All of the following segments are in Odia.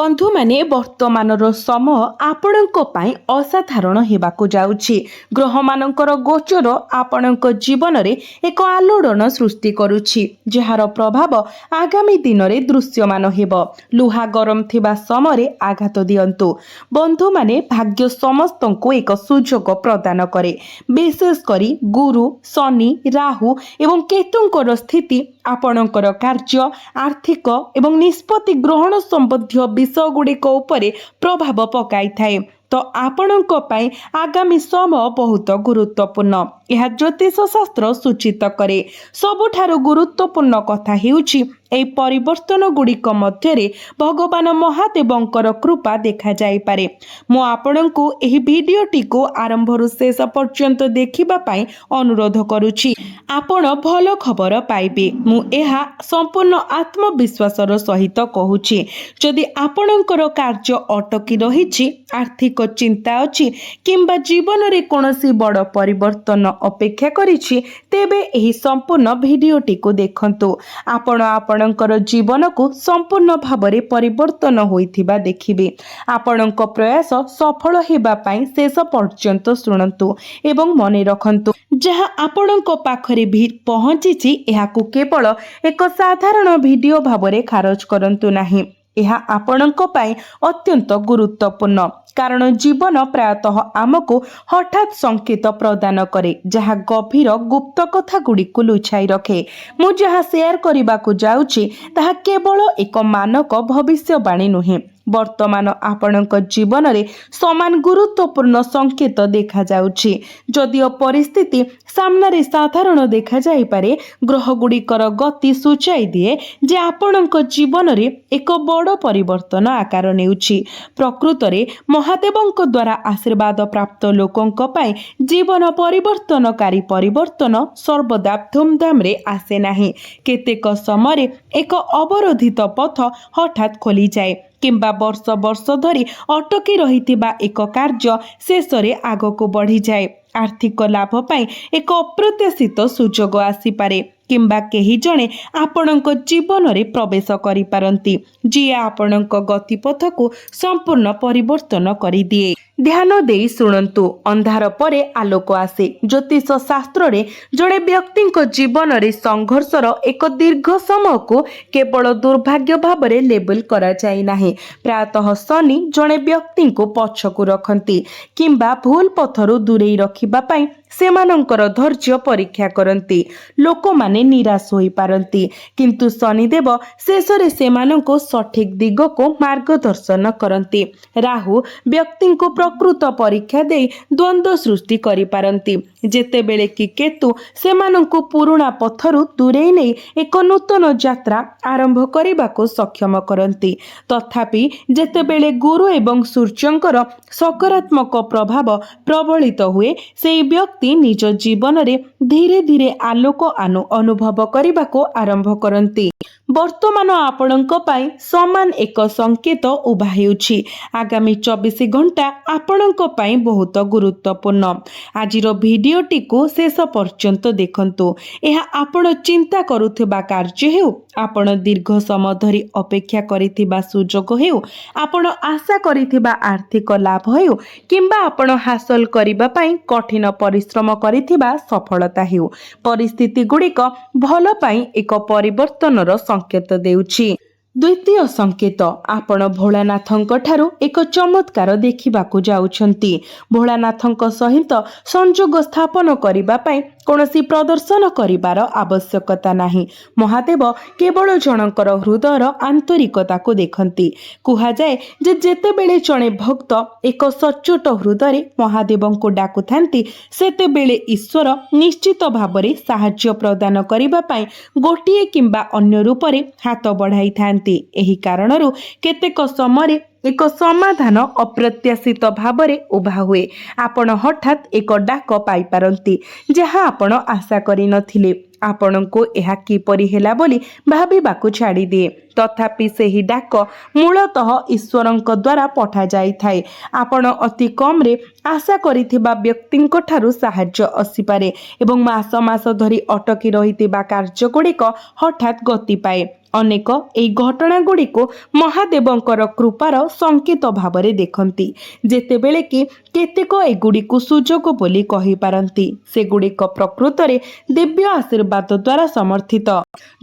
बंधु माने वर्तमानर समय आपणक पई असाधारण हेबाकु जाउछि। ग्रह मानकर गोचर आपणक जीवन रे एक आलोड़न सृष्टि करुछि, जहार प्रभाव आगामी दिन रे दृश्यमान हेबो। लुहा गरम थिबा समय रे आघात दियंतु। बंधु माने भाग्य समस्तंको एक सुजोग प्रदान करे। विशेष करी गुरु, शनि, राहु एवं केतुंकर स्थिति आपणकर कार्य, आर्थिक एवं निष्पत्ति ग्रहण संबंधी विषय गुड़िक उपरे प्रभाव पकाई थाए। तो आपणक पई आगामी समय बहुत गुरुत्वपूर्ण। यह ज्योतिष शास्त्र सूचित करे। सबुठारु गुरुत्वपूर्ण कथा हेउछि एई परिवर्तन गुड़िक मध्यरे भगवान महादेवंकर कृपा देखा जाई पारे। मु आपणଙ୍କୁ एही भिडियोटी को आरंभरु शेष पर्यंत देखिबा पाई अनुरोध करूछि। आपण भल खबर पाइबे। मु एहा संपूर्ण आत्मविश्वासर सहित कहूछि। जदि आपणकर कार्य अटकी रहिछि, आर्थिक चिंता अछि किंबा जीवन रे कोनोसी बड़ परिवर्तन अपेक्षा करिछि, तेबे एही संपूर्ण भिडियोटी को देखंतु। आपण आपणकर जीवन को संपूर्ण भाबरे परिवर्तन होइथिबा देखिबे। आपणक प्रयास सफल हेबा पाई शेष पर्यंत सुनंतु एवं मने रखंतु। जहाँ आपणक पाखरे भी पहुंचीछि, एहाकु केवल एक साधारण भिडियो भाबरे खारज करंतु नाही। यह आपणक पाई अत्यंत गुरुत्वपूर्ण, कारण जीवन प्रायतः आमको हठात संकेत प्रदान करे, जहाँ गभीर गुप्त कथा गुड़िक लुचाई रखे। मु जहाँ शेयर करबाकू जाउछि ताहा केवल एक मानक भविष्यवाणी नुहे। वर्तमान आपणक जीवन रे समान गुरुत्वपूर्ण संकेत देखा जाउछि। जदिओ परिस्थिति सामने साधारण देखा जाई पारे, ग्रह गुड़िकर गति सूचाई दिए जे आपणक जीवन रे एक बड़ परिवर्तन आकार नेउछि। प्रकृत रे महादेवंक द्वारा आशीर्वाद प्राप्त लोकंक पाई जीवन परिवर्तनकारी परिवर्तन सर्वदा धूमधाम रे आसे नाही। केतेक समय एक अवरोधित पथ हठात खोली जाए, किंबा वर्ष वर्ष धरी अटकी रहिथिबा एक कार्य शेष रे आगको बढ़ी जाए। आर्थिक लाभ पाई एक अप्रत्याशित सुजोग आसी पारे, किंबा केही जणे आपणक जीवन रे प्रवेश करि पारंती, जी आपणक गतिपथ को संपूर्ण परिवर्तन करि दिए। ध्यान देई सुनंतु। अंधार परे आलोक आसे। ज्योतिष शास्त्र रे जड़े व्यक्ति जीवन रे संघर्षर एक दीर्घ समय को केवल दुर्भाग्य भाव रे लेबल करा जाय नाही। प्रायतः शनि जड़े व्यक्ति को पछकु रखंती, किंबा भूल पथरु दूरेई रखिबा पाई सेमानंकर धैर्य परीक्षा करंती। लोक माने निराश होई पारंती, किंतु शनिदेव शेष रे सेमानंको सठिक दिग को मार्गदर्शन करंती। राहु व्यक्ति को प्रकृत परीक्षा दे द्वंद्व सृष्टि करि पारंती, जेते बेले कि केतु सेमानंको पुरुणा पथरु दूरेई नै एक नूतन यात्रा आरंभ करिबाको सक्षम करंती। तथापि जेते बेले गुरु एवं सूर्यंकर सकारात्मक प्रभाव प्रबलित हुए, सेई व्यक्ति निज जीवन रे धीरे धीरे आलोक अनुभव करिबाको आरंभ करंती। वर्तमान आपणक पाई समान एक संकेत उभा हेउछि। आगामी 24 घंटा आपणक पाई बहुत गुरुत्वपूर्ण। आजिर भिडियोटी को शेष पर्यंत देखंतु। एहा आपण चिंता करुथिबा कार्य हेउ, आपण दीर्घ समय धरी अपेक्षा करिथिबा सुजोग हेउ, आपण आशा करिथिबा आर्थिक लाभ हेउ, किंबा आपण हासिल करिबा पाई कठिन परिश्रम करिथिबा सफलता हेउ, परिस्थिति गुड़िक भल पाई एक परिवर्तनर संकेत देउछि। द्वितीय संकेत, आपण भोलानाथंक ठारू एक चमत्कार देखिबाकू जाउछंती। भोलानाथंक सहित संजोग स्थापन करिबा पाई कोनोसी प्रदर्शन करिबार आवश्यकता नाही। महादेव केवल जनकर हृदयर आंतरिकता को देखंती। कुहा जाए जे जेते बेले जणे भक्त एक सचोट हृदय महादेवंको डाकुथांती, सेते बेले ईश्वर निश्चित भाबरे साहाय्य प्रदान करिबा पाई गोटिए किंबा अन्य रूपरे हाथ बढ़ाई थांती। एही कारणरू केतेक समय ଏକ ସମାଧାନ ଅପ୍ରତ୍ୟାଶିତ ଭାବରେ ଉଭା ହୁଏ। ଆପଣ ହଠାତ୍ ଏକ ଡାକ ପାଇପାରନ୍ତି ଯାହା ଆପଣ ଆଶା କରିନଥିଲେ। ଆପଣଙ୍କୁ ଏହା କିପରି ହେଲା ବୋଲି ଭାବିବାକୁ ଛାଡ଼ିଦିଏ। ତଥାପି ସେହି ଡାକ ମୂଳତଃ ଈଶ୍ୱରଙ୍କ ଦ୍ୱାରା ପଠାଯାଇଥାଏ। ଆପଣ ଅତି କମ୍ରେ ଆଶା କରିଥିବା ବ୍ୟକ୍ତିଙ୍କ ଠାରୁ ସାହାଯ୍ୟ ଆସିପାରେ ଏବଂ ମାସ ମାସ ଧରି ଅଟକି ରହିଥିବା କାର୍ଯ୍ୟଗୁଡ଼ିକ ହଠାତ୍ ଗତି ପାଏ। ଅନେକ ଏହି ଘଟଣାଗୁଡ଼ିକୁ ମହାଦେବଙ୍କର କୃପାର ସଂକେତ ଭାବରେ ଦେଖନ୍ତି, ଯେତେବେଳେ କି କେତେକ ଏଗୁଡ଼ିକୁ ସୁଯୋଗ ବୋଲି କହିପାରନ୍ତି। ସେଗୁଡ଼ିକ ପ୍ରକୃତରେ ଦିବ୍ୟ ଆଶୀର୍ବାଦ ଦ୍ୱାରା ସମର୍ଥିତ।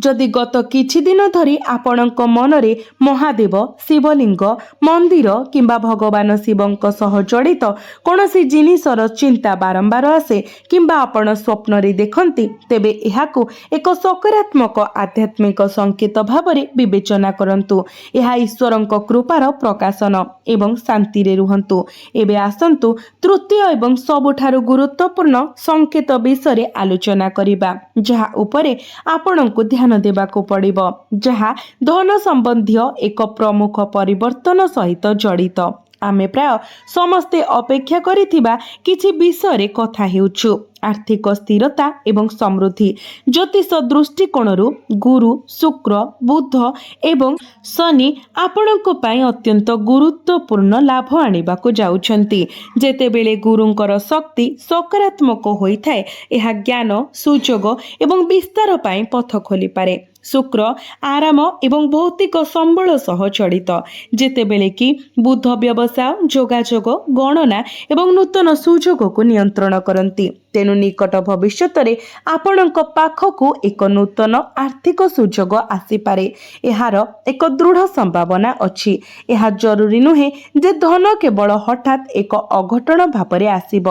ଯଦି ଗତ କିଛି ଦିନ ଧରି ଆପଣଙ୍କ ମନରେ ମହାଦେବ, ଶିବଲିଙ୍ଗ, ମନ୍ଦିର କିମ୍ବା ଭଗବାନ ଶିବଙ୍କ ସହ ଜଡ଼ିତ କୌଣସି ଜିନିଷର ଚିନ୍ତା ବାରମ୍ବାର ଆସେ କିମ୍ବା ଆପଣ ସ୍ୱପ୍ନରେ ଦେଖନ୍ତି, ତେବେ ଏହାକୁ ଏକ ସକାରାତ୍ମକ ଆଧ୍ୟାତ୍ମିକ ସଂକେତ ଭାବରେ ବିବେଚନା କରନ୍ତୁ। ଏହା ଈଶ୍ୱରଙ୍କ କୃପାର ପ୍ରକାଶନ ଏବଂ ଶାନ୍ତିରେ ରୁହନ୍ତୁ। ଏବେ ଆସନ୍ତୁ ତୃତୀୟ ଏବଂ ସବୁଠାରୁ ଗୁରୁତ୍ୱପୂର୍ଣ୍ଣ ସଂକେତ ବିଷୟରେ ଆଲୋଚନା କରିବା, ଯାହା ଉପରେ ଆପଣଙ୍କୁ ଧ୍ୟାନ ଦେବାକୁ ପଡ଼ିବ, ଯାହା ଧନ ସମ୍ବନ୍ଧୀୟ ଏକ ପ୍ରମୁଖ ପରିବର୍ତ୍ତନ ସହିତ ଜଡ଼ିତ। ଆମେ ପ୍ରାୟ ସମସ୍ତେ ଅପେକ୍ଷା କରିଥିବା କିଛି ବିଷୟରେ କଥା ହେଉଛୁ। ଆର୍ଥିକ ସ୍ଥିରତା ଏବଂ ସମୃଦ୍ଧି। ଜ୍ୟୋତିଷ ଦୃଷ୍ଟିକୋଣରୁ ଗୁରୁ, ଶୁକ୍ର, ବୁଧ ଏବଂ ଶନି ଆପଣଙ୍କ ପାଇଁ ଅତ୍ୟନ୍ତ ଗୁରୁତ୍ୱପୂର୍ଣ୍ଣ ଲାଭ ଆଣିବାକୁ ଯାଉଛନ୍ତି। ଯେତେବେଳେ ଗୁରୁଙ୍କର ଶକ୍ତି ସକାରାତ୍ମକ ହୋଇଥାଏ, ଏହା ଜ୍ଞାନ, ସୁଯୋଗ ଏବଂ ବିସ୍ତାର ପାଇଁ ପଥ ଖୋଲିପାରେ। ଶୁକ୍ର ଆରାମ ଏବଂ ଭୌତିକ ସମ୍ବଳ ସହ ଜଡ଼ିତ, ଯେତେବେଳେ କି ବୁଧ ବ୍ୟବସାୟ, ଯୋଗାଯୋଗ, ଗଣନା ଏବଂ ନୂତନ ସୁଯୋଗକୁ ନିୟନ୍ତ୍ରଣ କରନ୍ତି। ତେଣୁ ନିକଟ ଭବିଷ୍ୟତରେ ଆପଣଙ୍କ ପାଖକୁ ଏକ ନୂତନ ଆର୍ଥିକ ସୁଯୋଗ ଆସିପାରେ। ଏହାର ଏକ ଦୃଢ଼ ସମ୍ଭାବନା ଅଛି। ଏହା ଜରୁରୀ ନୁହେଁ ଯେ ଧନ କେବଳ ହଠାତ୍ ଏକ ଅଘଟଣ ଭାବରେ ଆସିବ।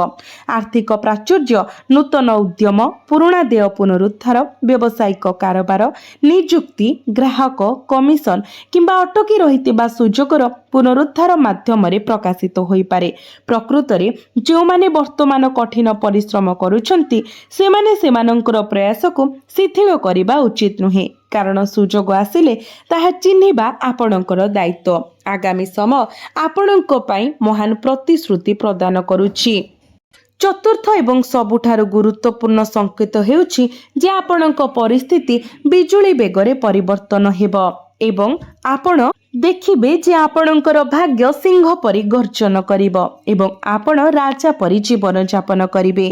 ଆର୍ଥିକ ପ୍ରାଚୁର୍ଯ୍ୟ, ନୂତନ ଉଦ୍ୟମ, ପୁରୁଣା ଦେୟ ପୁନରୁଦ୍ଧାର, ବ୍ୟବସାୟିକ କାରବାର, ନିଯୁକ୍ତି, ଗ୍ରାହକ, କମିଶନ କିମ୍ବା ଅଟକି ରହିଥିବା ସୁଯୋଗର ପୁନରୁଦ୍ଧାର ମାଧ୍ୟମରେ ପ୍ରକାଶିତ ହୋଇପାରେ। ପ୍ରକୃତରେ ଯେଉଁମାନେ ବର୍ତ୍ତମାନ କଠିନ ପରିଶ୍ରମ କରୁଛନ୍ତି, ସେମାନେ ସେମାନଙ୍କର ପ୍ରୟାସକୁ ଶିଥିଳ କରିବା ଉଚିତ ନୁହେଁ, କାରଣ ସୁଯୋଗ ଆସିଲେ ତାହା ଚିହ୍ନିବା ଆପଣଙ୍କର ଦାୟିତ୍ୱ। ଆଗାମୀ ସମୟ ଆପଣଙ୍କ ପାଇଁ ମହାନ ପ୍ରତିଶ୍ରୁତି ପ୍ରଦାନ କରୁଛି। ଚତୁର୍ଥ ଏବଂ ସବୁଠାରୁ ଗୁରୁତ୍ୱପୂର୍ଣ୍ଣ ସଂକେତ ହେଉଛି ଯେ ଆପଣଙ୍କ ପରିସ୍ଥିତି ବିଜୁଳି ବେଗରେ ପରିବର୍ତ୍ତନ ହେବ ଏବଂ ଆପଣ ଦେଖିବେ ଯେ ଆପଣଙ୍କର ଭାଗ୍ୟ ସିଂହ ପରି ଗର୍ଜନ କରିବ ଏବଂ ଆପଣ ରାଜା ପରି ଜୀବନଯାପନ କରିବେ।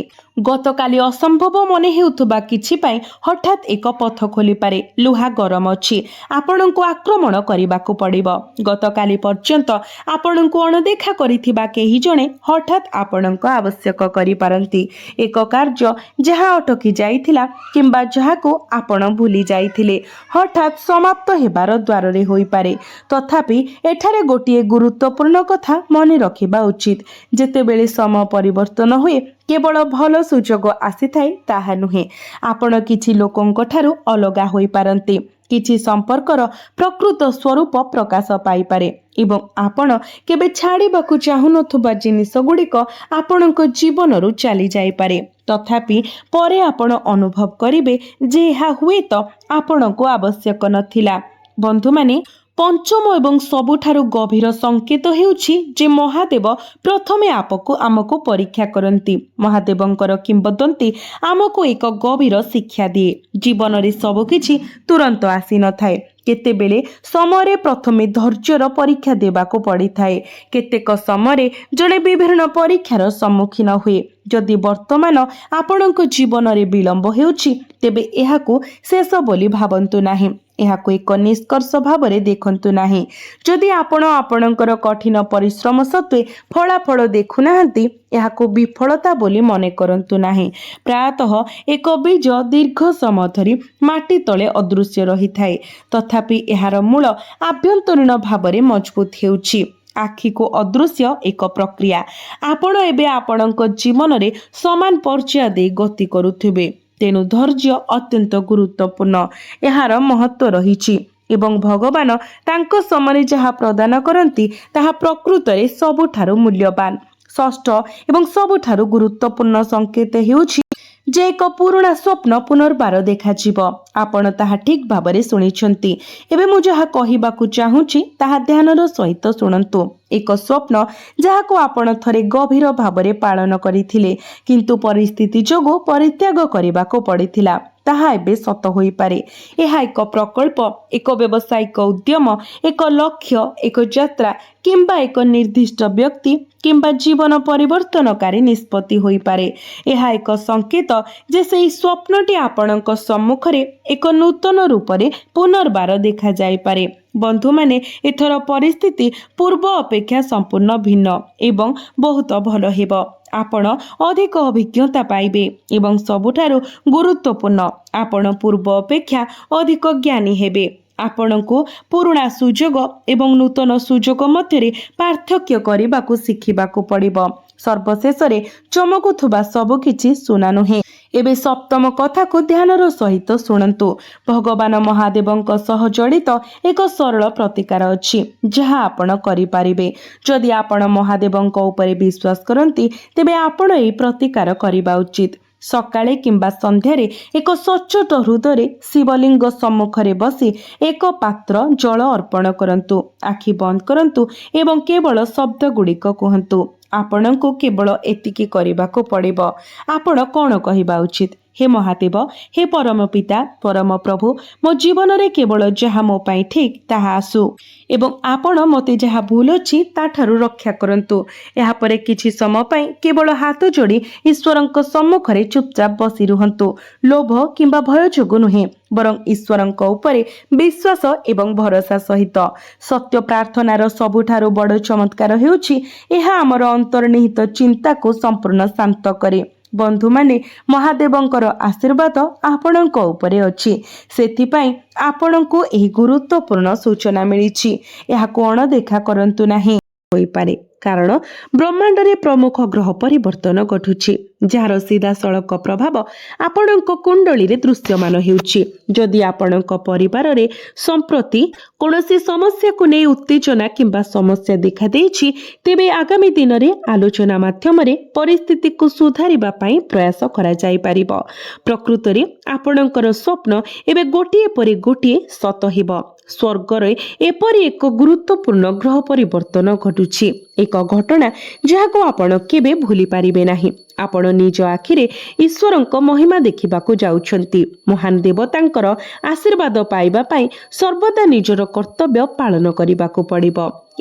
ଗତକାଲି ଅସମ୍ଭବ ମନେ ହେଉଥିବା କିଛି ପାଇଁ ହଠାତ୍ ଏକ ପଥ ଖୋଲିପାରେ। ଲୁହା ଗରମ ଅଛି, ଆପଣଙ୍କୁ ଆକ୍ରମଣ କରିବାକୁ ପଡ଼ିବ। ଗତକାଲି ପର୍ଯ୍ୟନ୍ତ ଆପଣଙ୍କୁ ଅଣଦେଖା କରିଥିବା କେହି ଜଣେ ହଠାତ୍ ଆପଣଙ୍କ ଆବଶ୍ୟକ କରିପାରନ୍ତି। ଏକ କାର୍ଯ୍ୟ ଯାହା ଅଟକି ଯାଇଥିଲା କିମ୍ବା ଯାହାକୁ ଆପଣ ଭୁଲି ଯାଇଥିଲେ ହଠାତ୍ ସମାପ୍ତ ହେବାର ଦ୍ୱାରରେ ହୋଇପାରେ। ତଥାପି ଏଠାରେ ଗୋଟିଏ ଗୁରୁତ୍ୱପୂର୍ଣ୍ଣ କଥା ମନେ ରଖିବା ଉଚିତ। ଯେତେବେଳେ ସମୟ ପରିବର୍ତ୍ତନ ହୁଏ, କେବଳ ଭଲ ସୁଯୋଗ ଆସିଥାଏ ତାହା ନୁହେଁ। ଆପଣ କିଛି ଲୋକଙ୍କ ଠାରୁ ଅଲଗା ହୋଇପାରନ୍ତି। କିଛି ସମ୍ପର୍କର ପ୍ରକୃତ ସ୍ୱରୂପ ପ୍ରକାଶ ପାଇପାରେ ଏବଂ ଆପଣ କେବେ ଛାଡ଼ିବାକୁ ଚାହୁଁନଥିବା ଜିନିଷଗୁଡ଼ିକ ଆପଣଙ୍କ ଜୀବନରୁ ଚାଲି ଯାଇପାରେ। ତଥାପି ପରେ ଆପଣ ଅନୁଭବ କରିବେ ଯେ ଏହା ହୁଏତ ଆପଣଙ୍କୁ ଆବଶ୍ୟକ ନଥିଲା। ବନ୍ଧୁମାନେ, ପଞ୍ଚମ ଏବଂ ସବୁଠାରୁ ଗଭୀର ସଂକେତ ହେଉଛି ଯେ ମହାଦେବ ପ୍ରଥମେ ଆମକୁ ପରୀକ୍ଷା କରନ୍ତି। ମହାଦେବଙ୍କର କିମ୍ବଦନ୍ତୀ ଆମକୁ ଏକ ଗଭୀର ଶିକ୍ଷା ଦିଏ। ଜୀବନରେ ସବୁକିଛି ତୁରନ୍ତ ଆସିନଥାଏ। କେତେବେଳେ ସମୟରେ ପ୍ରଥମେ ଧୈର୍ଯ୍ୟର ପରୀକ୍ଷା ଦେବାକୁ ପଡ଼ିଥାଏ। କେତେକ ସମୟରେ ଜଣେ ବିଭିନ୍ନ ପରୀକ୍ଷାର ସମ୍ମୁଖୀନ ହୁଏ। ଯଦି ବର୍ତ୍ତମାନ ଆପଣଙ୍କ ଜୀବନରେ ବିଳମ୍ବ ହେଉଛି, ତେବେ ଏହାକୁ ଶେଷ ବୋଲି ଭାବନ୍ତୁ ନାହିଁ। ଏହାକୁ ଏକ ନିଷ୍କର୍ଷ ଭାବରେ ଦେଖନ୍ତୁ ନାହିଁ। ଯଦି ଆପଣ ଆପଣଙ୍କର କଠିନ ପରିଶ୍ରମ ସତ୍ତ୍ୱେ ଫଳାଫଳ ଦେଖୁନାହାନ୍ତି, ଏହାକୁ ବିଫଳତା ବୋଲି ମନେ କରନ୍ତୁ ନାହିଁ। ପ୍ରାୟତଃ ଏକ ବୀଜ ଦୀର୍ଘ ସମୟ ଧରି ମାଟି ତଳେ ଅଦୃଶ୍ୟ ରହିଥାଏ, ତଥାପି ଏହାର ମୂଳ ଆଭ୍ୟନ୍ତରୀଣ ଭାବରେ ମଜବୁତ ହେଉଛି। ଆଖିକୁ ଅଦୃଶ୍ୟ ଏକ ପ୍ରକ୍ରିୟା। ଆପଣ ଏବେ ଆପଣଙ୍କ ଜୀବନରେ ସମାନ ପର୍ଯ୍ୟାୟ ଦେଇ ଗତି କରୁଥିବେ। ତେଣୁ ଧୈର୍ଯ୍ୟ ଅତ୍ୟନ୍ତ ଗୁରୁତ୍ୱପୂର୍ଣ୍ଣ। ଏହାର ମହତ୍ତ୍ୱ ରହିଛି ଏବଂ ଭଗବାନ ତାଙ୍କ ସମୟରେ ଯାହା ପ୍ରଦାନ କରନ୍ତି ତାହା ପ୍ରକୃତରେ ସବୁଠାରୁ ମୂଲ୍ୟବାନ। ଷଷ୍ଠ ଏବଂ ସବୁଠାରୁ ଗୁରୁତ୍ୱପୂର୍ଣ୍ଣ ସଂକେତ ହେଉଛି ଯେ ଏକ ପୁରୁଣା ସ୍ୱପ୍ନ ପୁନର୍ବାର ଦେଖାଯିବ। ଆପଣ ତାହା ଠିକ୍ ଭାବରେ ଶୁଣିଛନ୍ତି। ଏବେ ମୁଁ ଯାହା କହିବାକୁ ଚାହୁଁଛି ତାହା ଧ୍ୟାନର ସହିତ ଶୁଣନ୍ତୁ। ଏକ ସ୍ୱପ୍ନ ଯାହାକୁ ଆପଣ ଥରେ ଗଭୀର ଭାବରେ ପାଳନ କରିଥିଲେ କିନ୍ତୁ ପରିସ୍ଥିତି ଯୋଗୁଁ ପରିତ୍ୟାଗ କରିବାକୁ ପଡ଼ିଥିଲା, ତାହା ଏବେ ସତ ହୋଇପାରେ। ଏହା ଏକ ପ୍ରକଳ୍ପ, ଏକ ବ୍ୟବସାୟିକ ଉଦ୍ୟମ, ଏକ ଲକ୍ଷ୍ୟ, ଏକ ଯାତ୍ରା କିମ୍ବା ଏକ ନିର୍ଦ୍ଦିଷ୍ଟ ବ୍ୟକ୍ତି କିମ୍ବା ଜୀବନ ପରିବର୍ତ୍ତନକାରୀ ନିଷ୍ପତ୍ତି ହୋଇପାରେ। ଏହା ଏକ ସଂକେତ ଯେ ସେହି ସ୍ୱପ୍ନଟି ଆପଣଙ୍କ ସମ୍ମୁଖରେ ଏକ ନୂତନ ରୂପରେ ପୁନର୍ବାର ଦେଖାଯାଇପାରେ। ବନ୍ଧୁମାନେ, ଏଥର ପରିସ୍ଥିତି ପୂର୍ବ ଅପେକ୍ଷା ସମ୍ପୂର୍ଣ୍ଣ ଭିନ୍ନ ଏବଂ ବହୁତ ଭଲ ହେବ। ଆପଣ ଅଧିକ ଅଭିଜ୍ଞତା ପାଇବେ ଏବଂ ସବୁଠାରୁ ଗୁରୁତ୍ୱପୂର୍ଣ୍ଣ, ଆପଣ ପୂର୍ବ ଅପେକ୍ଷା ଅଧିକ ଜ୍ଞାନୀ ହେବେ। ଆପଣଙ୍କୁ ପୁରୁଣା ସୁଯୋଗ ଏବଂ ନୂତନ ସୁଯୋଗ ମଧ୍ୟରେ ପାର୍ଥକ୍ୟ କରିବାକୁ ଶିଖିବାକୁ ପଡ଼ିବ। ସର୍ବଶେଷରେ, ଚମକୁଥିବା ସବୁକିଛି ସୁନା ନୁହେଁ। ଏବେ ସପ୍ତମ କଥାକୁ ଧ୍ୟାନର ସହିତ ଶୁଣନ୍ତୁ। ଭଗବାନ ମହାଦେବଙ୍କ ସହ ଜଡ଼ିତ ଏକ ସରଳ ପ୍ରତିକାର ଅଛି ଯାହା ଆପଣ କରିପାରିବେ। ଯଦି ଆପଣ ମହାଦେବଙ୍କ ଉପରେ ବିଶ୍ୱାସ କରନ୍ତି ତେବେ ଆପଣ ଏହି ପ୍ରତିକାର କରିବା ଉଚିତ। ସକାଳେ କିମ୍ବା ସନ୍ଧ୍ୟାରେ ଏକ ସଚ୍ଚୋଟ ହୃଦୟରେ ଶିବଲିଙ୍ଗ ସମ୍ମୁଖରେ ବସି ଏକ ପାତ୍ର ଜଳ ଅର୍ପଣ କରନ୍ତୁ। ଆଖି ବନ୍ଦ କରନ୍ତୁ ଏବଂ କେବଳ ଶବ୍ଦଗୁଡ଼ିକ କୁହନ୍ତୁ। ଆପଣଙ୍କୁ କେବଳ ଏତିକି କରିବାକୁ ପଡ଼ିବ। ଆପଣ କ'ଣ କହିବା ଉଚିତ? ହେ ମହାଦେବ, ହେ ପରମ ପିତା, ପରମ ପ୍ରଭୁ, ମୋ ଜୀବନରେ କେବଳ ଯାହା ମୋ ପାଇଁ ଠିକ୍ ତାହା ଆସୁ ଏବଂ ଆପଣ ମୋତେ ଯାହା ଭୁଲ ଅଛି ତାଠାରୁ ରକ୍ଷା କରନ୍ତୁ। ଏହାପରେ କିଛି ସମୟ ପାଇଁ କେବଳ ହାତ ଯୋଡ଼ି ଈଶ୍ୱରଙ୍କ ସମ୍ମୁଖରେ ଚୁପଚାପ ବସି ରୁହନ୍ତୁ। ଲୋଭ କିମ୍ବା ଭୟ ଯୋଗୁଁ ନୁହେଁ, ବରଂ ଈଶ୍ୱରଙ୍କ ଉପରେ ବିଶ୍ୱାସ ଏବଂ ଭରସା ସହିତ। ସତ୍ୟ ପ୍ରାର୍ଥନାର ସବୁଠାରୁ ବଡ଼ ଚମତ୍କାର ହେଉଛି ଏହା ଆମର ଅନ୍ତର୍ନିହିତ ଚିନ୍ତାକୁ ସମ୍ପୂର୍ଣ୍ଣ ଶାନ୍ତ କରେ। ବନ୍ଧୁମାନେ, ମହାଦେବଙ୍କର ଆଶୀର୍ବାଦ ଆପଣଙ୍କ ଉପରେ ଅଛି। ସେଥିପାଇଁ ଆପଣଙ୍କୁ ଏହି ଗୁରୁତ୍ୱପୂର୍ଣ୍ଣ ସୂଚନା ମିଳିଛି। ଏହାକୁ ଅଣଦେଖା କରନ୍ତୁ ନାହିଁ। ହୋଇପାରେ କାରଣ ବ୍ରହ୍ମାଣ୍ଡରେ ପ୍ରମୁଖ ଗ୍ରହ ପରିବର୍ତ୍ତନ ଘଟୁଛି ଯାହାର ସିଧାସଳଖ ପ୍ରଭାବ ଆପଣଙ୍କ କୁଣ୍ଡଳୀରେ ଦୃଶ୍ୟମାନ ହେଉଛି। ଯଦି ଆପଣଙ୍କ ପରିବାରରେ ସମ୍ପ୍ରତି କୌଣସି ସମସ୍ୟାକୁ ନେଇ ଉତ୍ତେଜନା କିମ୍ବା ସମସ୍ୟା ଦେଖାଦେଇଛି ତେବେ ଆଗାମୀ ଦିନରେ ଆଲୋଚନା ମାଧ୍ୟମରେ ପରିସ୍ଥିତିକୁ ସୁଧାରିବା ପାଇଁ ପ୍ରୟାସ କରାଯାଇପାରିବ। ପ୍ରକୃତରେ ଆପଣଙ୍କର ସ୍ୱପ୍ନ ଏବେ ଗୋଟିଏ ପରେ ଗୋଟିଏ ସତ ହେବ। ସ୍ୱର୍ଗରେ ଏପରି ଏକ ଗୁରୁତ୍ୱପୂର୍ଣ୍ଣ ଗ୍ରହ ପରିବର୍ତ୍ତନ ଘଟୁଛି, ଏକ ଘଟଣା ଯାହାକୁ ଆପଣ କେବେ ଭୁଲି ପାରିବେ ନାହିଁ। ଆପଣ ନିଜ ଆଖିରେ ଈଶ୍ୱରଙ୍କ ମହିମା ଦେଖିବାକୁ ଯାଉଛନ୍ତି। ମହାନ ଦେବତାଙ୍କର ଆଶୀର୍ବାଦ ପାଇବା ପାଇଁ ସର୍ବଦା ନିଜର କର୍ତ୍ତବ୍ୟ ପାଳନ କରିବାକୁ ପଡ଼ିବ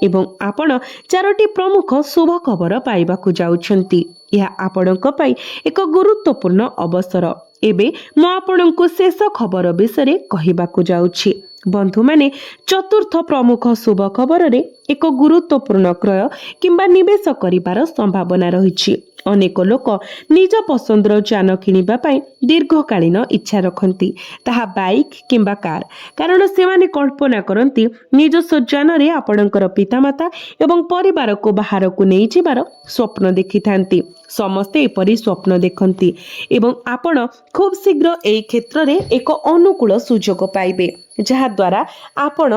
ଏବଂ ଆପଣ 4ଟି ପ୍ରମୁଖ ଶୁଭ ଖବର ପାଇବାକୁ ଯାଉଛନ୍ତି। ଏହା ଆପଣଙ୍କ ପାଇଁ ଏକ ଗୁରୁତ୍ୱପୂର୍ଣ୍ଣ ଅବସର। ଏବେ ମୁଁ ଆପଣଙ୍କୁ ଶେଷ ଖବର ବିଷୟରେ କହିବାକୁ ଯାଉଛି। ବନ୍ଧୁମାନେ, ଚତୁର୍ଥ ପ୍ରମୁଖ ଶୁଭ ଖବରରେ ଏକ ଗୁରୁତ୍ୱପୂର୍ଣ୍ଣ କ୍ରୟ କିମ୍ବା ନିବେଶ କରିବାର ସମ୍ଭାବନା ରହିଛି। ଅନେକ ଲୋକ ନିଜ ପସନ୍ଦର ଯାନ କିଣିବା ପାଇଁ ଦୀର୍ଘକାଳୀନ ଇଚ୍ଛା ରଖନ୍ତି, ତାହା ବାଇକ୍ କିମ୍ବା କାର୍, କାରଣ ସେମାନେ କଳ୍ପନା କରନ୍ତି ନିଜସ୍ୱ ଯାନରେ ଆପଣଙ୍କର ପିତାମାତା ଏବଂ ପରିବାରକୁ ବାହାରକୁ ନେଇଯିବାର ସ୍ୱପ୍ନ ଦେଖିଥାନ୍ତି। ସମସ୍ତେ ଏପରି ସ୍ୱପ୍ନ ଦେଖନ୍ତି ଏବଂ ଆପଣ ଖୁବ୍ ଶୀଘ୍ର ଏହି କ୍ଷେତ୍ରରେ ଏକ ଅନୁକୂଳ ସୁଯୋଗ ପାଇବେ ଯାହାଦ୍ୱାରା ଆପଣ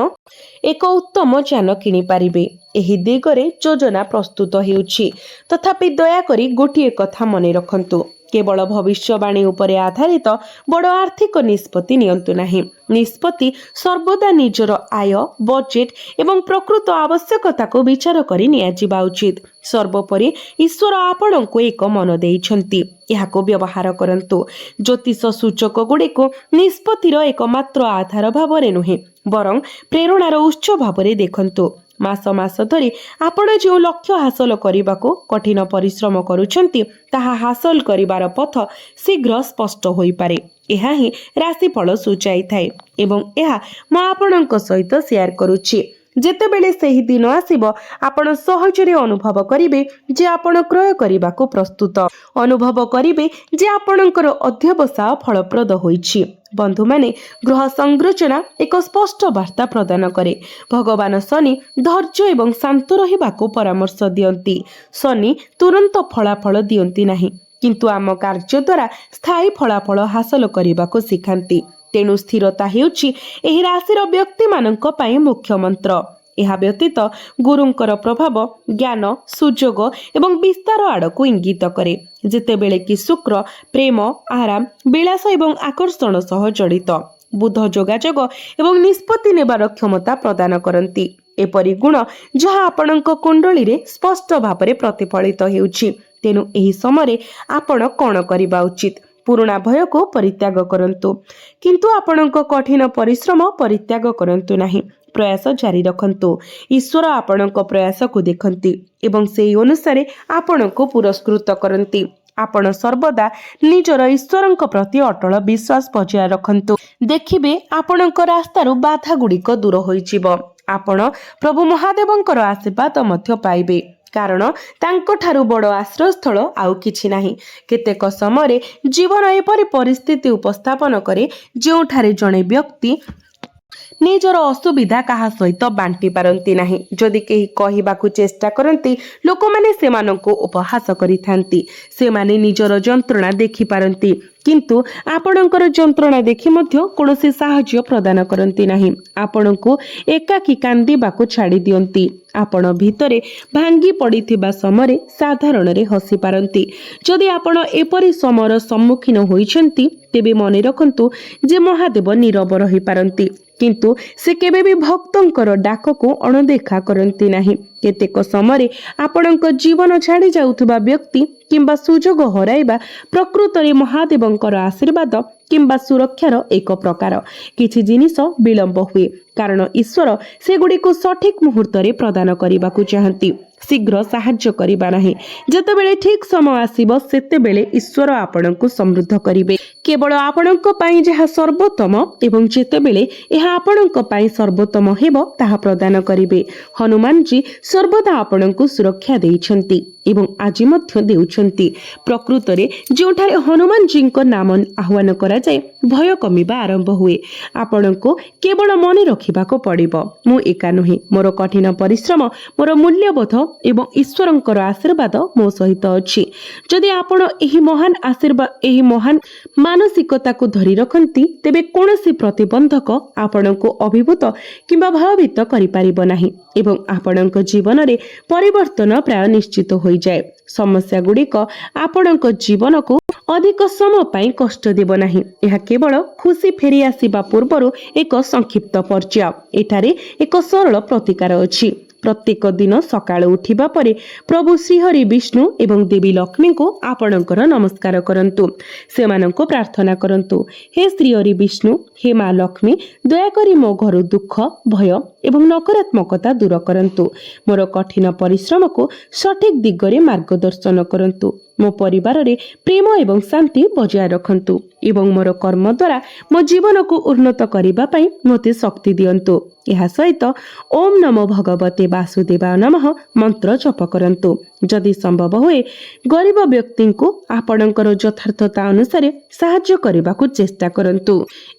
ଏକ ଉତ୍ତମ ଯାନ କିଣିପାରିବେ। ଏହି ଦିଗରେ ଯୋଜନା ପ୍ରସ୍ତୁତ ହେଉଛି। ତଥାପି ଦୟାକରି ଗୋଟିଏ କଥା ମନେ ରଖନ୍ତୁ, କେବଳ ଭବିଷ୍ୟବାଣୀ ଉପରେ ଆଧାରିତ ବଡ଼ ଆର୍ଥିକ ନିଷ୍ପତ୍ତି ନିଅନ୍ତୁ ନାହିଁ। ନିଷ୍ପତ୍ତି ସର୍ବଦା ନିଜର ଆୟ, ବଜେଟ୍ ଏବଂ ପ୍ରକୃତ ଆବଶ୍ୟକତାକୁ ବିଚାର କରି ନିଆଯିବା ଉଚିତ। ସର୍ବୋପରି ଈଶ୍ୱର ଆପଣଙ୍କୁ ଏକ ମନ ଦେଇଛନ୍ତି, ଏହାକୁ ବ୍ୟବହାର କରନ୍ତୁ। ଜ୍ୟୋତିଷ ସୂଚକ ଗୁଡ଼ିକୁ ନିଷ୍ପତ୍ତିର ଏକମାତ୍ର ଆଧାର ଭାବରେ ନୁହେଁ ବରଂ ପ୍ରେରଣାର ଉତ୍ସ ଭାବରେ ଦେଖନ୍ତୁ। ମାସ ମାସ ଧରି ଆପଣ ଯେଉଁ ଲକ୍ଷ୍ୟ ହାସଲ କରିବାକୁ କଠିନ ପରିଶ୍ରମ କରୁଛନ୍ତି ତାହା ହାସଲ କରିବାର ପଥ ଶୀଘ୍ର ସ୍ପଷ୍ଟ ହୋଇପାରେ। ଏହା ହିଁ ରାଶିଫଳ ସୂଚାଇଥାଏ ଏବଂ ଏହା ମୁଁ ଆପଣଙ୍କ ସହିତ ସେୟାର କରୁଛି। ଯେତେବେଳେ ସେହି ଦିନ ଆସିବ ଆପଣ ସହଜରେ ଅନୁଭବ କରିବେ ଯେ ଆପଣ କ୍ରୟ କରିବାକୁ ପ୍ରସ୍ତୁତ, ଅନୁଭବ କରିବେ ଯେ ଆପଣଙ୍କର ଅଧ୍ୟବସାୟ ଫଳପ୍ରଦ ହୋଇଛି। ବନ୍ଧୁମାନେ, ଗ୍ରହ ସଂରଚନା ଏକ ସ୍ପଷ୍ଟ ବାର୍ତ୍ତା ପ୍ରଦାନ କରେ। ଭଗବାନ ଶନି ଧୈର୍ଯ୍ୟ ଏବଂ ଶାନ୍ତ ରହିବାକୁ ପରାମର୍ଶ ଦିଅନ୍ତି। ଶନି ତୁରନ୍ତ ଫଳାଫଳ ଦିଅନ୍ତି ନାହିଁ କିନ୍ତୁ ଆମ କାର୍ଯ୍ୟ ଦ୍ୱାରା ସ୍ଥାୟୀ ଫଳାଫଳ ହାସଲ କରିବାକୁ ଶିଖାନ୍ତି। ତେଣୁ ସ୍ଥିରତା ହେଉଛି ଏହି ରାଶିର ବ୍ୟକ୍ତିମାନଙ୍କ ପାଇଁ ମୁଖ୍ୟ ମନ୍ତ୍ର। ଏହା ବ୍ୟତୀତ ଗୁରୁଙ୍କର ପ୍ରଭାବ ଜ୍ଞାନ ସୁଯୋଗ ଏବଂ ବିସ୍ତାର ଆଡ଼କୁ ଇଙ୍ଗିତ କରେ, ଯେତେବେଳେ କି ଶୁକ୍ର ପ୍ରେମ ଆରାମ ବିଳାସ ଏବଂ ଆକର୍ଷଣ ସହ ଜଡ଼ିତ। ବୁଧ ଯୋଗାଯୋଗ ଏବଂ ନିଷ୍ପତ୍ତି ନେବାର କ୍ଷମତା ପ୍ରଦାନ କରନ୍ତି, ଏପରି ଗୁଣ ଯାହା ଆପଣଙ୍କ କୁଣ୍ଡଳୀରେ ସ୍ପଷ୍ଟ ଭାବରେ ପ୍ରତିଫଳିତ ହେଉଛି। ତେଣୁ ଏହି ସମୟରେ ଆପଣ କ'ଣ କରିବା ଉଚିତ? ପୁରୁଣା ଭୟକୁ ପରିତ୍ୟାଗ କରନ୍ତୁ, କିନ୍ତୁ ଆପଣଙ୍କ କଠିନ ପରିଶ୍ରମ ପରିତ୍ୟାଗ କରନ୍ତୁ ନାହିଁ। ପ୍ରୟାସ ଜାରି ରଖନ୍ତୁ। ଈଶ୍ୱର ଆପଣଙ୍କ ପ୍ରୟାସକୁ ଦେଖନ୍ତି ଏବଂ ସେହି ଅନୁସାରେ ଆପଣଙ୍କୁ ପୁରସ୍କୃତ କରନ୍ତି। ଆପଣ ସର୍ବଦା ନିଜର ଈଶ୍ୱରଙ୍କ ପ୍ରତି ଅଟଳ ବିଶ୍ୱାସ ବଜାୟ ରଖନ୍ତୁ। ଦେଖିବେ ଆପଣଙ୍କ ରାସ୍ତାରୁ ବାଧା ଗୁଡ଼ିକ ଦୂର ହୋଇଯିବ। ଆପଣ ପ୍ରଭୁ ମହାଦେବଙ୍କର ଆଶୀର୍ବାଦ ମଧ୍ୟ ପାଇବେ, କାରଣ ତାଙ୍କଠାରୁ ବଡ଼ ଆଶ୍ରୟସ୍ଥଳ ଆଉ କିଛି ନାହିଁ। କେତେକ ସମୟରେ ଜୀବନ ଏପରି ପରିସ୍ଥିତି ଉପସ୍ଥାପନ କରେ ଯେଉଁଠାରେ ଜଣେ ବ୍ୟକ୍ତି ନିଜର ଅସୁବିଧା କାହା ସହିତ ବାଣ୍ଟି ପାରନ୍ତି ନାହିଁ। ଯଦି କେହି କହିବାକୁ ଚେଷ୍ଟା କରନ୍ତି, ଲୋକମାନେ ସେମାନଙ୍କୁ ଉପହାସ କରିଥାନ୍ତି। ସେମାନେ ନିଜର ଯନ୍ତ୍ରଣା ଦେଖିପାରନ୍ତି, କିନ୍ତୁ ଆପଣଙ୍କର ଯନ୍ତ୍ରଣା ଦେଖି ମଧ୍ୟ କୌଣସି ସାହାଯ୍ୟ ପ୍ରଦାନ କରନ୍ତି ନାହିଁ। ଆପଣଙ୍କୁ ଏକାକୀ କାନ୍ଦିବାକୁ ଛାଡ଼ି ଦିଅନ୍ତି। ଆପଣ ଭିତରେ ଭାଙ୍ଗି ପଡ଼ିଥିବା ସମୟରେ ସାଧାରଣରେ ହସି ପାରନ୍ତି। ଯଦି ଆପଣ ଏପରି ସମୟର ସମ୍ମୁଖୀନ ହୋଇଛନ୍ତି, ତେବେ ମନେ ରଖନ୍ତୁ ଯେ ମହାଦେବ ନୀରବ ରହିପାରନ୍ତି, କିନ୍ତୁ ସେ କେବେ ବି ଭକ୍ତଙ୍କର ଡାକକୁ ଅଣଦେଖା କରନ୍ତି ନାହିଁ। କେତେକ ସମୟରେ ଆପଣଙ୍କ ଜୀବନ ଛାଡ଼ି ଯାଉଥିବା ବ୍ୟକ୍ତି କିମ୍ବା ସୁଯୋଗ ହରାଇବା ପ୍ରକୃତରେ ମହାଦେବଙ୍କର ଆଶୀର୍ବାଦ କିମ୍ବା ସୁରକ୍ଷାର ଏକ ପ୍ରକାର। କିଛି ଜିନିଷ ବିଳମ୍ବ ହୁଏ କାରଣ ଈଶ୍ୱର ସେଗୁଡ଼ିକୁ ସଠିକ୍ ମୁହୂର୍ତ୍ତରେ ପ୍ରଦାନ କରିବାକୁ ଚାହାନ୍ତି, ଶୀଘ୍ର ସାହାଯ୍ୟ କରିବା ନାହିଁ। ଯେତେବେଳେ ଠିକ୍ ସମୟ ଆସିବ, ସେତେବେଳେ ଈଶ୍ୱର ଆପଣଙ୍କୁ ସମୃଦ୍ଧ କରିବେ, କେବଳ ଆପଣଙ୍କ ପାଇଁ ଯାହା ସର୍ବୋତ୍ତମ, ଏବଂ ଯେତେବେଳେ ଏହା ଆପଣଙ୍କ ପାଇଁ ସର୍ବୋତ୍ତମ ହେବ ତାହା ପ୍ରଦାନ କରିବେ। ହନୁମାନଜୀ ସର୍ବଦା ଆପଣଙ୍କୁ ସୁରକ୍ଷା ଦେଇଛନ୍ତି ଏବଂ ଆଜି ମଧ୍ୟ ଦେଉଛନ୍ତି। ପ୍ରକୃତରେ ଯେଉଁଠାରେ ହନୁମାନଜୀଙ୍କ ନାମ ଆହ୍ୱାନ କରାଯାଏ, ଭୟ କମିବା ଆରମ୍ଭ ହୁଏ। ଆପଣଙ୍କୁ କେବଳ ମନେ ରଖିବାକୁ ପଡ଼ିବ, ମୁଁ ଏକା ନୁହେଁ। ମୋର କଠିନ ପରିଶ୍ରମ, ମୋର ମୂଲ୍ୟବୋଧ ଏବଂ ଈଶ୍ୱରଙ୍କର ଆଶୀର୍ବାଦ ମୋ ସହିତ ଅଛି। ଯଦି ଆପଣ ଏହି ମହାନ ମାନସିକତାକୁ ଧରି ରଖନ୍ତି, ତେବେ କୌଣସି ପ୍ରତିବନ୍ଧକ ଆପଣଙ୍କୁ ଅଭିଭୂତ କିମ୍ବା ଭୟଭୀତ କରିପାରିବ ନାହିଁ ଏବଂ ଆପଣଙ୍କ ଜୀବନରେ ପରିବର୍ତ୍ତନ ପ୍ରାୟ ନିଶ୍ଚିତ ହୋଇଯାଏ। ସମସ୍ୟା ଗୁଡ଼ିକ ଆପଣଙ୍କ ଜୀବନକୁ ଅଧିକ ସମୟ ପାଇଁ କଷ୍ଟ ଦେବ ନାହିଁ। ଏହା କେବଳ ଖୁସି ଫେରି ଆସିବା ପୂର୍ବରୁ ଏକ ସଂକ୍ଷିପ୍ତ ପର୍ଯ୍ୟାୟ। ଏଠାରେ ଏକ ସରଳ ପ୍ରତିକାର ଅଛି। ପ୍ରତ୍ୟେକ ଦିନ ସକାଳୁ ଉଠିବା ପରେ ପ୍ରଭୁ ଶ୍ରୀହରି ବିଷ୍ଣୁ ଏବଂ ଦେବୀ ଲକ୍ଷ୍ମୀଙ୍କୁ ଆପଣଙ୍କର ନମସ୍କାର କରନ୍ତୁ। ସେମାନଙ୍କୁ ପ୍ରାର୍ଥନା କରନ୍ତୁ, ହେ ଶ୍ରୀହରି ବିଷ୍ଣୁ, ହେ ମା ଲକ୍ଷ୍ମୀ, ଦୟାକରି ମୋ ଘରୁ ଦୁଃଖ ଭୟ ଏବଂ ନକାରାତ୍ମକତା ଦୂର କରନ୍ତୁ। ମୋର କଠିନ ପରିଶ୍ରମକୁ ସଠିକ୍ ଦିଗରେ ମାର୍ଗଦର୍ଶନ କରନ୍ତୁ। ମୋ ପରିବାରରେ ପ୍ରେମ ଏବଂ ଶାନ୍ତି ବଜାୟ ରଖନ୍ତୁ ଏବଂ ମୋର କର୍ମ ଦ୍ୱାରା ମୋ ଜୀବନକୁ ଉନ୍ନତ କରିବା ପାଇଁ ମୋତେ ଶକ୍ତି ଦିଅନ୍ତୁ। ଏହା ସହିତ ଓମ୍ ନମୋ ଭଗବତେ ବାସୁଦେବାୟ ନମଃ ମନ୍ତ୍ର ଜପ କରନ୍ତୁ। ଯଦି ସମ୍ଭବ ହୁଏ, ଗରିବ ବ୍ୟକ୍ତିଙ୍କୁ ଆପଣଙ୍କର ଯଥାର୍ଥତା ଅନୁସାରେ ସାହାଯ୍ୟ କରିବାକୁ ଚେଷ୍ଟା କରନ୍ତୁ।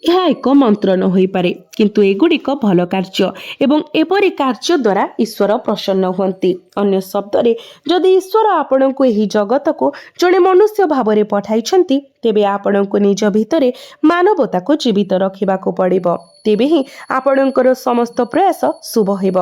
ଏହା ଏକ ମନ୍ତ୍ର ନ ହୋଇପାରେ, କିନ୍ତୁ ଏଗୁଡ଼ିକ ଭଲ କାର୍ଯ୍ୟ ଏବଂ ଏପରି କାର୍ଯ୍ୟ ଦ୍ୱାରା ଈଶ୍ୱର ପ୍ରସନ୍ନ ହୁଅନ୍ତି। ଅନ୍ୟ ଶବ୍ଦରେ, ଯଦି ଈଶ୍ୱର ଆପଣଙ୍କୁ ଏହି ଜଗତକୁ ଜଣେ ମନୁଷ୍ୟ ଭାବରେ ପଠାଇଛନ୍ତି, ତେବେ ଆପଣଙ୍କୁ ନିଜ ଭିତରେ ମାନବତାକୁ ଜୀବିତ ରଖିବାକୁ ପଡ଼ିବ। ତେବେ ହିଁ ଆପଣଙ୍କର ସମସ୍ତ ପ୍ରୟାସ ଶୁଭ ହେବ।